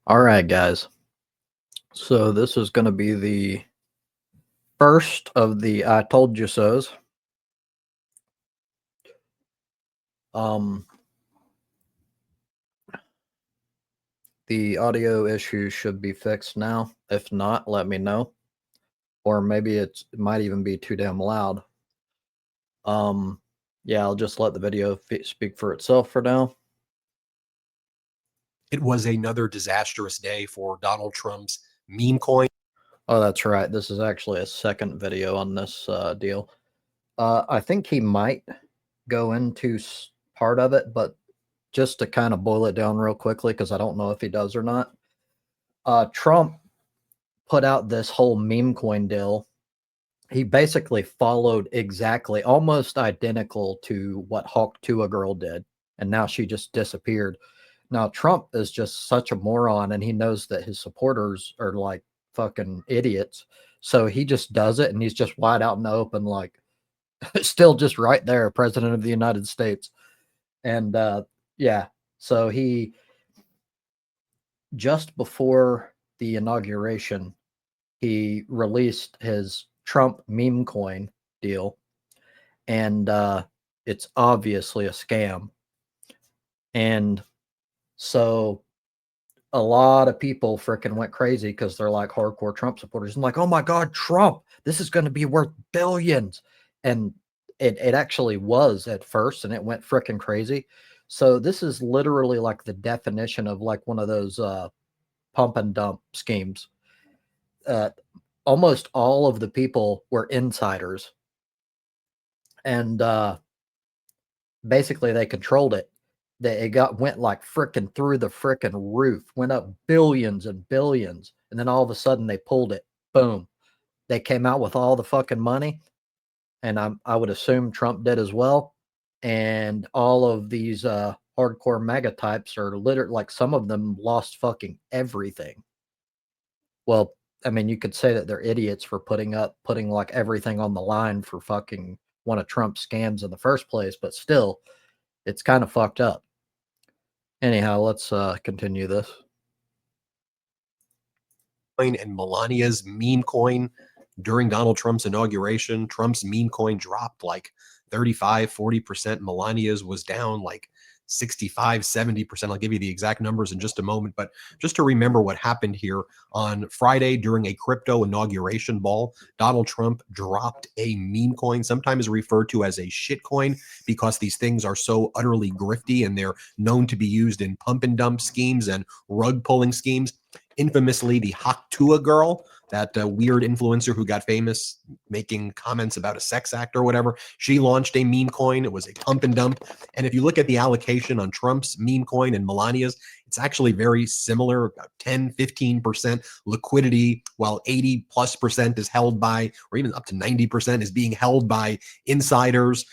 All right, guys. So this is going to be the first of the I told you so's. Um, the audio issue should be fixed now. If not, let me know. Or maybe it might even be too damn loud. Um, yeah, I'll just let the video speak for itself for now. It was another disastrous day for Donald Trump's meme coin. Oh, that's right. This is actually a second video on this deal. I think he might go into part of it, but just to kind of boil it down real quickly, because I don't know if he does or not. Trump put out this whole meme coin deal. He basically followed exactly, almost identical to what Hawk Tuah girl did, and now she just disappeared. Now Trump is just such a moron, and he knows that his supporters are like fucking idiots. So he just does it, and he's just wide out in the open, like still just right there, President of the United States. And yeah, so he just before the inauguration, he released his Trump meme coin deal, and it's obviously a scam. And so a lot of people freaking went crazy because they're like hardcore Trump supporters and like, oh my God, Trump, this is going to be worth billions. And it actually was at first, and it went freaking crazy. So this is literally like the definition of like one of those pump and dump schemes. Uh, Almost all of the people were insiders, and basically they controlled it. It went like freaking through the freaking roof, went up billions and billions, and then all of a sudden they pulled it. Boom! They came out with all the fucking money, and I would assume Trump did as well. And all of these hardcore mega types are literally like some of them lost fucking everything. Well, I mean, you could say that they're idiots for putting like everything on the line for fucking one of Trump's scams in the first place, but still, it's kind of fucked up. Anyhow, let's continue this. And Melania's meme coin during Donald Trump's inauguration. Trump's meme coin dropped like 35, 40%. Melania's was down like 65, 70%. I'll give you the exact numbers in just a moment. But just to remember what happened here on Friday during a crypto inauguration ball, Donald Trump dropped a meme coin, sometimes referred to as a shit coin, because these things are so utterly grifty and they're known to be used in pump and dump schemes and rug pulling schemes. Infamously, the Hawk Tuah girl, that weird influencer who got famous making comments about a sex act or whatever, she launched a meme coin. It was a pump and dump. And if you look at the allocation on Trump's meme coin and Melania's, it's actually very similar, about 10, 15% liquidity, while 80 plus percent is held by, or even up to 90% is being held by insiders.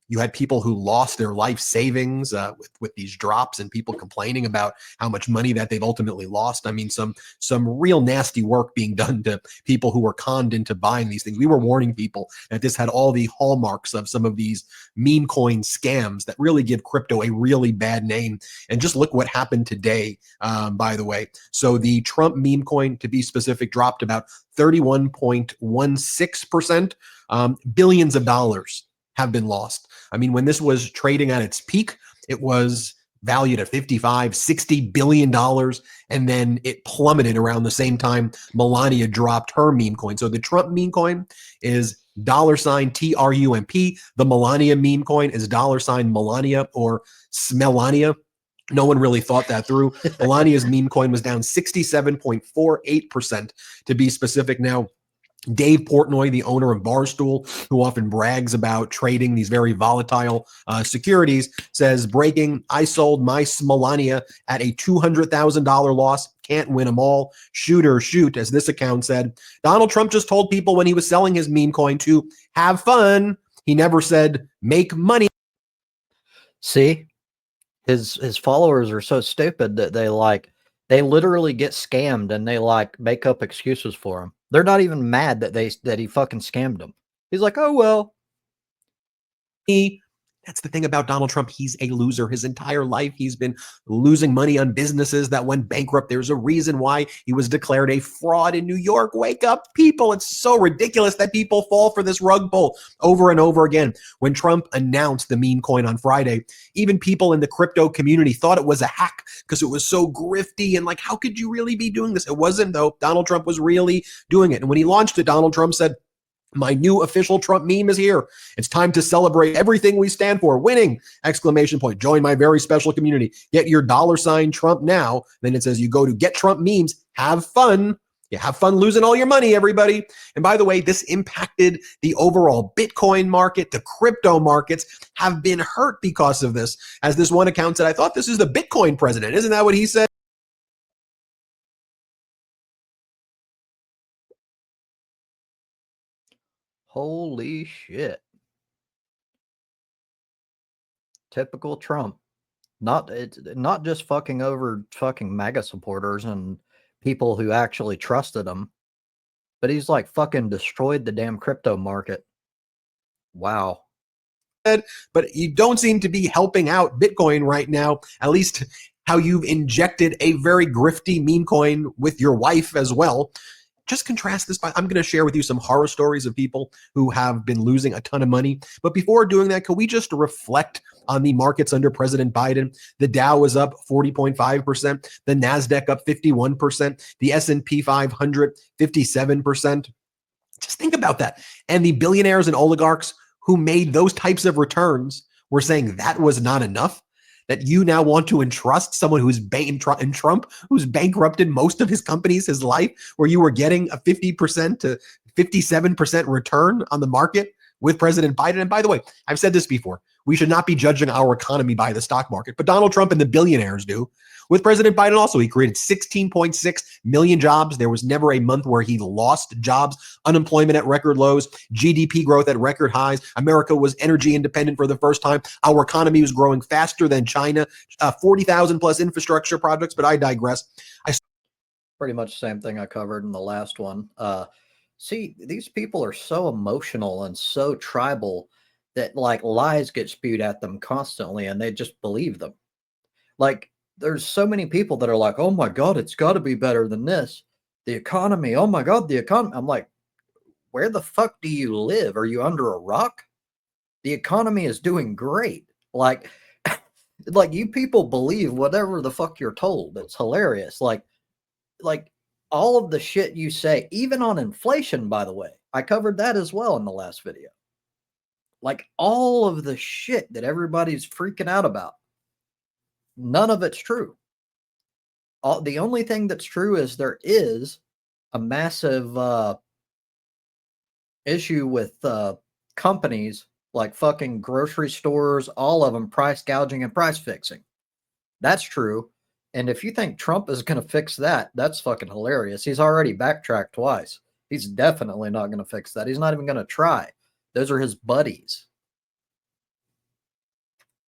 You had people who lost their life savings with these drops, and people complaining about how much money that they've ultimately lost. I mean, some real nasty work being done to people who were conned into buying these things. We were warning people that this had all the hallmarks of some of these meme coin scams that really give crypto a really bad name. And just look what happened today, by the way. So the Trump meme coin, to be specific, dropped about 31.16%. Billions of dollars have been lost. I mean, when this was trading at its peak, it was valued at 55, 60 billion dollars, and then it plummeted around the same time Melania dropped her meme coin. So the Trump meme coin is $Trump. The Melania meme coin is $Melania or Smelania. No one really thought that through. Melania's meme coin was down 67.48% to be specific. Now, Dave Portnoy, the owner of Barstool, who often brags about trading these very volatile securities, says, breaking, I sold my Melania at a $200,000 loss. Can't win them all. Shoot or shoot, as this account said. Donald Trump just told people when he was selling his meme coin to have fun. He never said make money. See, his followers are so stupid that they literally get scammed and they like make up excuses for him. They're not even mad that he fucking scammed them. He's like, oh well. That's the thing about Donald Trump. He's a loser. His entire life, he's been losing money on businesses that went bankrupt. There's a reason why he was declared a fraud in New York. Wake up, people. It's so ridiculous that people fall for this rug pull over and over again. When Trump announced the meme coin on Friday, even people in the crypto community thought it was a hack because it was so grifty and like, how could you really be doing this? It wasn't, though. Donald Trump was really doing it. And when he launched it, Donald Trump said, "My new official Trump meme is here. It's time to celebrate everything we stand for. Winning! Exclamation point. Join my very special community. Get your $ Trump now." Then it says you go to get Trump memes. Have fun. Yeah, have fun losing all your money, everybody. And by the way, this impacted the overall Bitcoin market. The crypto markets have been hurt because of this. As this one account said, "I thought this is the Bitcoin president." Isn't that what he said? Holy shit. Typical Trump. It's not just fucking over fucking MAGA supporters and people who actually trusted him, but he's like fucking destroyed the damn crypto market. Wow. But you don't seem to be helping out Bitcoin right now, at least how you've injected a very grifty meme coin with your wife as well. Just contrast this by, I'm going to share with you some horror stories of people who have been losing a ton of money. But before doing that, can we just reflect on the markets under President Biden? The Dow was up 40.5%, the NASDAQ up 51%, the S&P 500 57%. Just think about that. And the billionaires and oligarchs who made those types of returns were saying that was not enough. That you now want to entrust someone who's in Trump, who's bankrupted most of his companies, his life, where you were getting a 50% to 57% return on the market with President Biden. And by the way, I've said this before, we should not be judging our economy by the stock market, but Donald Trump and the billionaires do. With President Biden also, he created 16.6 million jobs. There was never a month where he lost jobs. Unemployment at record lows, GDP growth at record highs. America was energy independent for the first time. Our economy was growing faster than China. 40,000 plus infrastructure projects, but I digress. Pretty much the same thing I covered in the last one. See, these people are so emotional and so tribal that like lies get spewed at them constantly and they just believe them. Like, there's so many people that are like, "Oh my God, it's got to be better than this. The economy, oh my God, the economy." I'm like, where the fuck do you live? Are you under a rock? The economy is doing great. Like, like you people believe whatever the fuck you're told. It's hilarious. Like all of the shit you say, even on inflation, by the way, I covered that as well in the last video. Like all of the shit that everybody's freaking out about, none of it's true. The only thing that's true is there is a massive issue with companies like fucking grocery stores, all of them price gouging and price fixing. That's true. And if you think Trump is going to fix that, that's fucking hilarious. He's already backtracked twice. He's definitely not going to fix that. He's not even going to try. Those are his buddies.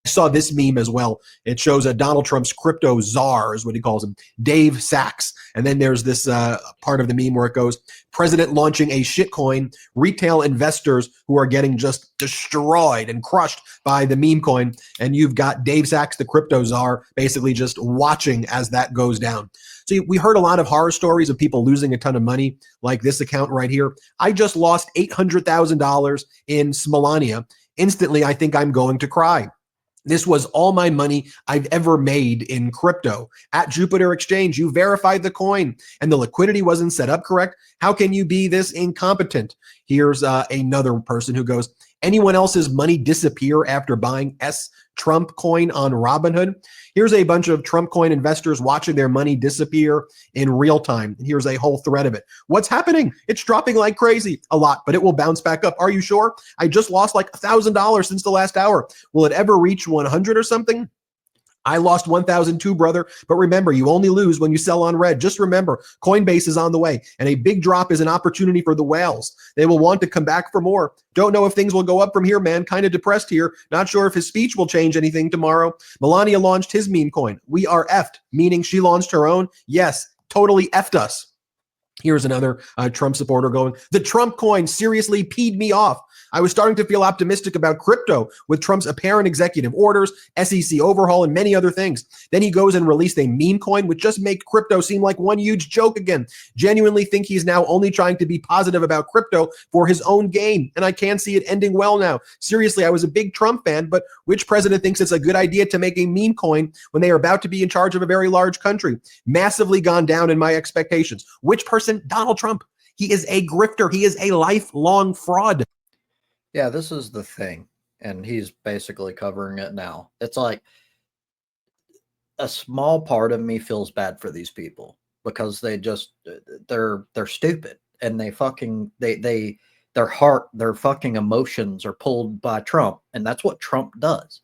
I saw this meme as well. It shows Donald Trump's crypto czar, is what he calls him, Dave Sachs. And then there's this part of the meme where it goes, "President launching a shitcoin, retail investors who are getting just destroyed and crushed by the meme coin." And you've got Dave Sachs, the crypto czar, basically just watching as that goes down. So we heard a lot of horror stories of people losing a ton of money, like this account right here. "I just lost $800,000 in Smolania. Instantly, I think I'm going to cry. This was all my money I've ever made in crypto. At Jupiter Exchange, you verified the coin and the liquidity wasn't set up correct. How can you be this incompetent?" Here's another person who goes, "Anyone else's money disappear after buying Trump coin on Robinhood?" Here's a bunch of Trump coin investors watching their money disappear in real time. And here's a whole thread of it. "What's happening? It's dropping like crazy." "A lot, but it will bounce back up." "Are you sure? I just lost like $1,000 since the last hour. Will it ever reach 100 or something?" "I lost 1,002, brother. But remember, you only lose when you sell on red. Just remember, Coinbase is on the way, and a big drop is an opportunity for the whales. They will want to come back for more. Don't know if things will go up from here, man. Kind of depressed here. Not sure if his speech will change anything tomorrow. Melania launched his meme coin. We are effed," meaning she launched her own. Yes, totally effed us. Here's another Trump supporter going, the Trump coin seriously peed me off. I was starting to feel optimistic about crypto with Trump's apparent executive orders, SEC overhaul, and many other things. Then he goes and released a meme coin, which just make crypto seem like one huge joke again. Genuinely think he's now only trying to be positive about crypto for his own gain, and I can't see it ending well now. Seriously, I was a big Trump fan, but which president thinks it's a good idea to make a meme coin when they are about to be in charge of a very large country? Massively gone down in my expectations. Which person? Donald Trump. He is a grifter. He is a lifelong fraud. Yeah, this is the thing. And he's basically covering it now. It's like a small part of me feels bad for these people because they're stupid and their heart, their fucking emotions are pulled by Trump, and that's what Trump does.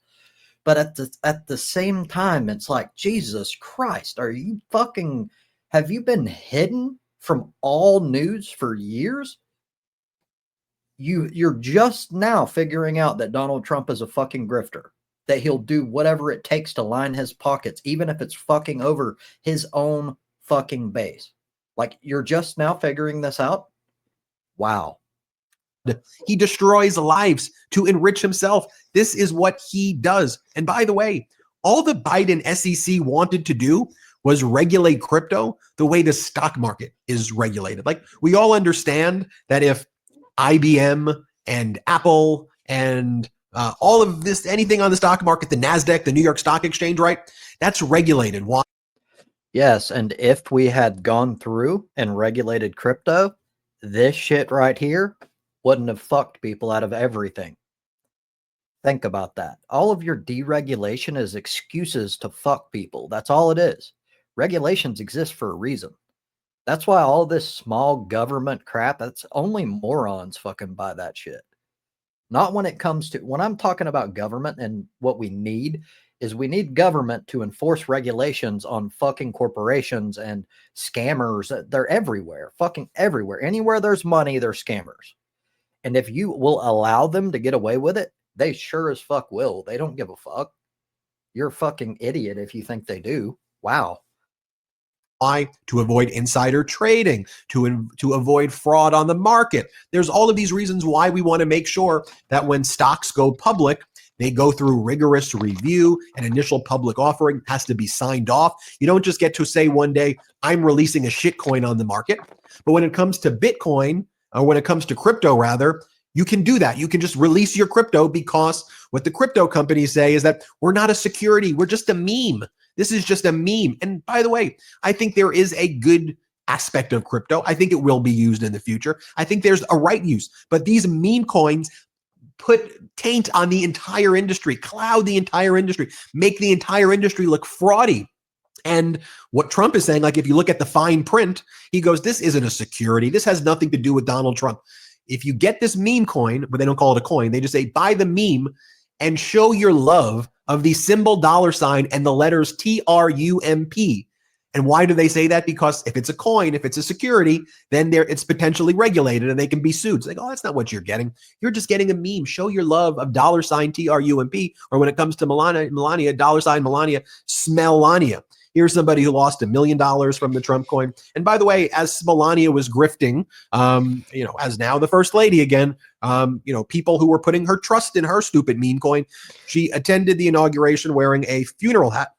But at the same time, it's like, Jesus Christ, have you been hidden from all news for years? You're just now figuring out that Donald Trump is a fucking grifter, that he'll do whatever it takes to line his pockets, even if it's fucking over his own fucking base. Like, you're just now figuring this out? Wow. He destroys lives to enrich himself. This is what he does. And by the way, all the Biden SEC wanted to do was regulate crypto the way the stock market is regulated. Like, we all understand that if IBM and Apple and all of this, anything on the stock market, the NASDAQ, the New York Stock Exchange, right? That's regulated. Why? Yes, and if we had gone through and regulated crypto, this shit right here wouldn't have fucked people out of everything. Think about that. All of your deregulation is excuses to fuck people. That's all it is. Regulations exist for a reason. That's why all this small government crap, that's only morons fucking buy that shit. Not when it comes to, when I'm talking about government, and what we need is we need government to enforce regulations on fucking corporations and scammers. They're everywhere, fucking everywhere. Anywhere there's money, there's scammers. And if you will allow them to get away with it, they sure as fuck will. They don't give a fuck. You're a fucking idiot if you think they do. Wow. Why? To avoid insider trading, to avoid fraud on the market. There's all of these reasons why we want to make sure that when stocks go public, they go through rigorous review. An initial public offering has to be signed off. You don't just get to say one day, I'm releasing a shitcoin on the market. But when it comes to Bitcoin, or when it comes to crypto rather, you can do that. You can just release your crypto, because what the crypto companies say is that we're not a security. We're just a meme. This is just a meme. And by the way, I think there is a good aspect of crypto. I think it will be used in the future. I think there's a right use. But these meme coins put taint on the entire industry, cloud the entire industry, make the entire industry look fraudy. And what Trump is saying, like, if you look at the fine print, he goes, this isn't a security. This has nothing to do with Donald Trump. If you get this meme coin, but they don't call it a coin, they just say, buy the meme and show your love of the symbol $sign and the letters TRUMP. And why do they say that? Because if it's a coin, if it's a security, then it's potentially regulated and they can be sued. So they go, oh, that's not what you're getting. You're just getting a meme. Show your love of $sign TRUMP. Or when it comes to Melania, $sign Melania, Smellania. Here's somebody who lost $1 million from the Trump coin. And by the way, as Melania was grifting, as now the first lady again, people who were putting her trust in her stupid meme coin, she attended the inauguration wearing a funeral hat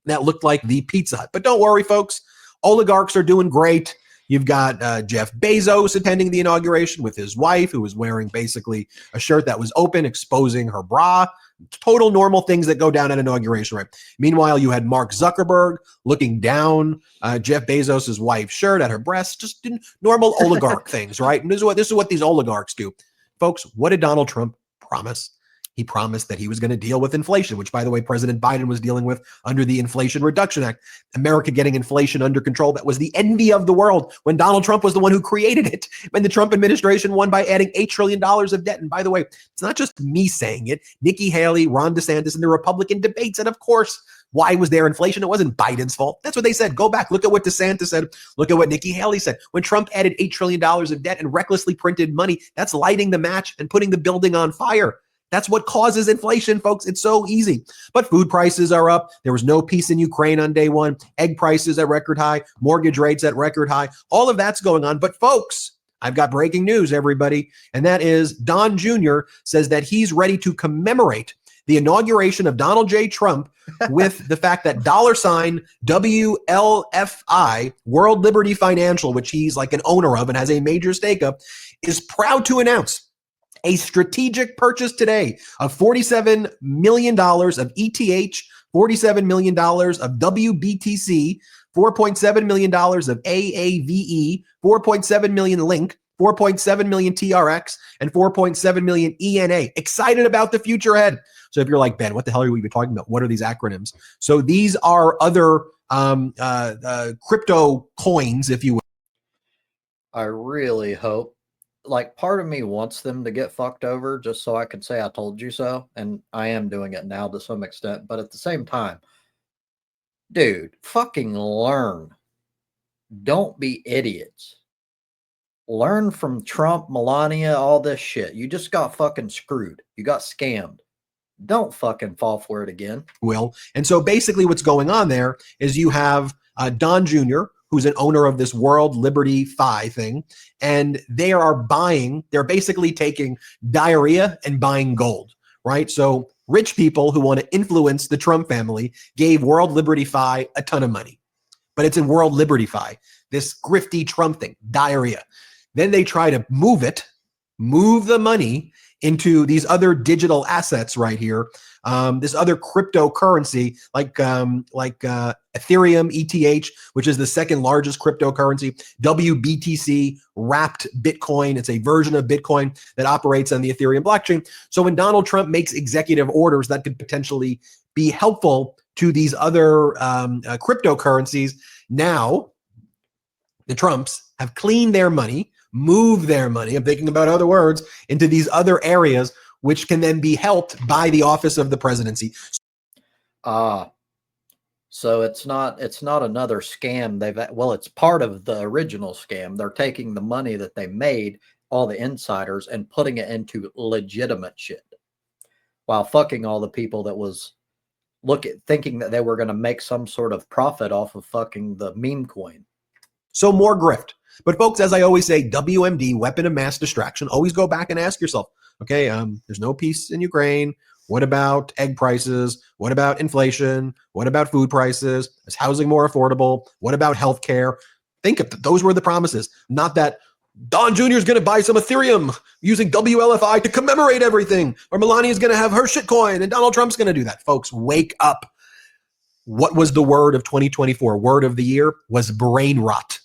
that looked like the Pizza Hut. But don't worry, folks. Oligarchs are doing great. You've got Jeff Bezos attending the inauguration with his wife, who was wearing basically a shirt that was open, exposing her bra. Total normal things that go down at inauguration, right? Meanwhile, you had Mark Zuckerberg looking down Jeff Bezos' wife's shirt at her breast, just normal oligarch things, right? And this is what these oligarchs do. Folks, what did Donald Trump promise? He promised that he was going to deal with inflation, which, by the way, President Biden was dealing with under the Inflation Reduction Act. America getting inflation under control. That was the envy of the world when Donald Trump was the one who created it. When the Trump administration won by adding $8 trillion of debt. And by the way, it's not just me saying it. Nikki Haley, Ron DeSantis, and the Republican debates. And of course, why was there inflation? It wasn't Biden's fault. That's what they said. Go back. Look at what DeSantis said. Look at what Nikki Haley said. When Trump added $8 trillion of debt and recklessly printed money, that's lighting the match and putting the building on fire. That's what causes inflation, folks. It's so easy. But food prices are up. There was no peace in Ukraine on day one. Egg prices at record high. Mortgage rates at record high. All of that's going on. But folks, I've got breaking news, everybody. And that is Don Jr. says that he's ready to commemorate the inauguration of Donald J. Trump with the fact that $WLFI, World Liberty Financial, which he's like an owner of and has a major stake of, is proud to announce a strategic purchase today of $47 million of ETH, $47 million of WBTC, $4.7 million of AAVE, 4.7 million Link, 4.7 million TRX, and 4.7 million ENA. Excited about the future ahead. So if you're like, Ben, what the hell are we even talking about? What are these acronyms? So these are other crypto coins, if you will. I really hope, like, part of me wants them to get fucked over just so I can say I told you so. And I am doing it now to some extent. But at the same time, dude, fucking learn. Don't be idiots. Learn from Trump, Melania, all this shit. You just got fucking screwed. You got scammed. Don't fucking fall for it again. And so basically what's going on there is you have Don Jr., who's an owner of this World Liberty Fi thing, and they're basically taking diarrhea and buying gold, right? So rich people who want to influence the Trump family gave World Liberty Fi a ton of money, but it's in World Liberty Fi, this grifty Trump thing, diarrhea. Then they try to move the money into these other digital assets right here, this other cryptocurrency like Ethereum, ETH, which is the second largest cryptocurrency, WBTC, wrapped Bitcoin. It's a version of Bitcoin that operates on the Ethereum blockchain. So when Donald Trump makes executive orders that could potentially be helpful to these other cryptocurrencies, now the Trumps have cleaned their money, move their money, I'm thinking about other words, into these other areas, which can then be helped by the office of the presidency. So it's not another scam. It's part of the original scam. They're taking the money that they made, all the insiders, and putting it into legitimate shit, while fucking all the people that was thinking that they were going to make some sort of profit off of fucking the meme coin. So more grift. But folks, as I always say, WMD, weapon of mass distraction. Always go back and ask yourself, okay, there's no peace in Ukraine. What about egg prices? What about inflation? What about food prices? Is housing more affordable? What about healthcare? Think of those were the promises, not that Don Jr. is going to buy some Ethereum using WLFI to commemorate everything, or Melania is going to have her shitcoin and Donald Trump's going to do that. Folks, wake up. What was the word of 2024? Word of the year was brain rot.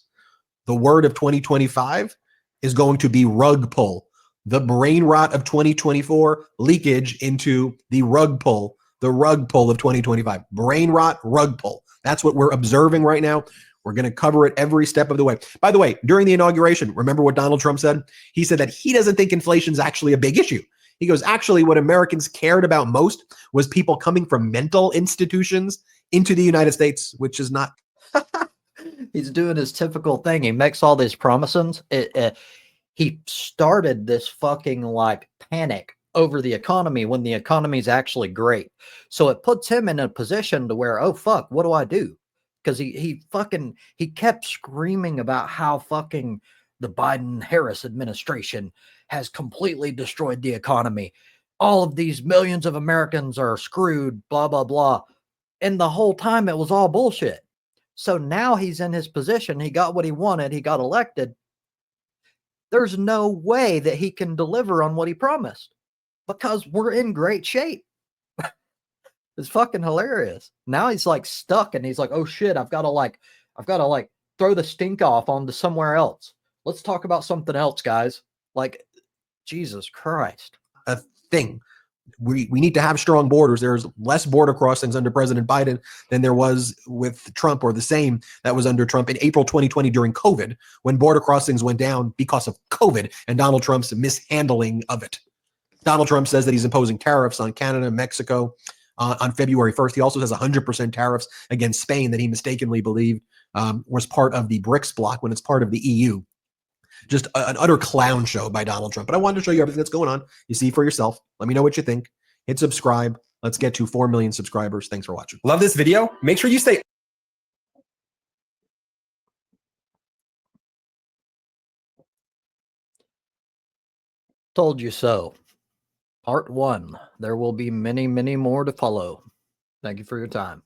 The word of 2025 is going to be rug pull. The brain rot of 2024, leakage into the rug pull of 2025. Brain rot, rug pull. That's what we're observing right now. We're going to cover it every step of the way. By the way, during the inauguration, remember what Donald Trump said? He said that he doesn't think inflation is actually a big issue. He goes, actually, what Americans cared about most was people coming from mental institutions into the United States, which is not. He's doing his typical thing. He makes all these promises. He started this fucking like panic over the economy when the economy is actually great. So it puts him in a position to where, oh fuck, what do I do? Because he kept screaming about how fucking the Biden-Harris administration has completely destroyed the economy. All of these millions of Americans are screwed, blah, blah, blah. And the whole time it was all bullshit. So now he's in his position. He got what he wanted. He got elected. There's no way that he can deliver on what he promised because we're in great shape. It's fucking hilarious. Now he's like stuck and he's like, oh shit, I've got to throw the stink off onto somewhere else. Let's talk about something else, guys. Like, Jesus Christ. A thing. We need to have strong borders. There's less border crossings under President Biden than there was with Trump, or the same that was under Trump in April 2020 during COVID, when border crossings went down because of COVID and Donald Trump's mishandling of it. Donald Trump says that he's imposing tariffs on Canada and Mexico on February 1st. He also has 100% tariffs against Spain that he mistakenly believed was part of the BRICS bloc when it's part of the EU. Just an utter clown show by Donald Trump. But I wanted to show you everything that's going on. You see for yourself. Let me know what you think. Hit subscribe. Let's get to 4 million subscribers. Thanks for watching. Love this video? Make sure you stay Told you so. Part 1. There will be many, many more to follow. Thank you for your time.